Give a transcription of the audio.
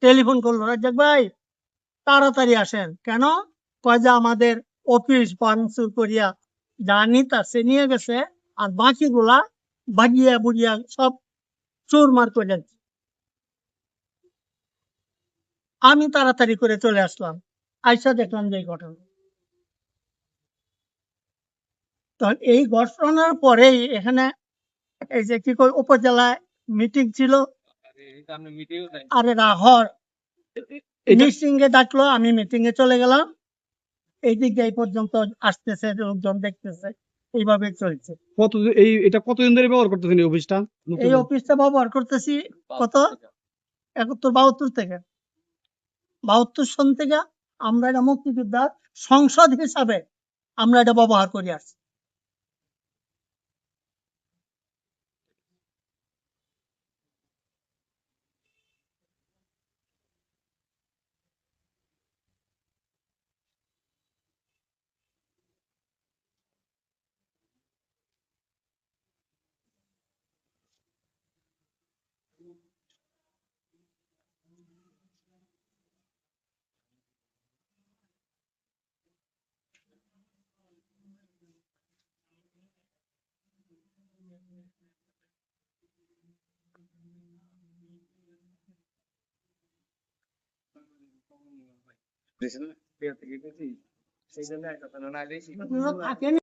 Telephone করলো, রাজ্জাক ভাই তাড়াতাড়ি আসেন। কেন? কয় যে আমাদের অফিস ভাঙচুর করিয়া যা নিতে নিয়ে গেছে, আর বাকিগুলা ভাগিয়া বুড়িয়া সব চুরমার করে দিচ্ছে। আমি তাড়াতাড়ি করে চলে আসলাম, আইসা দেখলাম যে এই ঘটনা। তো এই ঘটনার পরেই এখানে এই যে কি কই উপজেলায় মিটিং ছিল। আরে রাহর এটা মিটিং এ ডাকলো, আমি মিটিং এ চলে গেলাম। এই দিক দিয়ে এই পর্যন্ত আসতেছে, লোকজন দেখতেছে, এইভাবে চলছে। এটা কতদিন ধরে ব্যবহার করতেছেন এই অফিসটা? এই অফিসটা ব্যবহার করতেছি কত 71-72 থেকে, 72 সন থেকে আমরা এটা মুক্তিযোদ্ধার সংসদ হিসাবে আমরা এটা ব্যবহার করি আসছি। থাকেন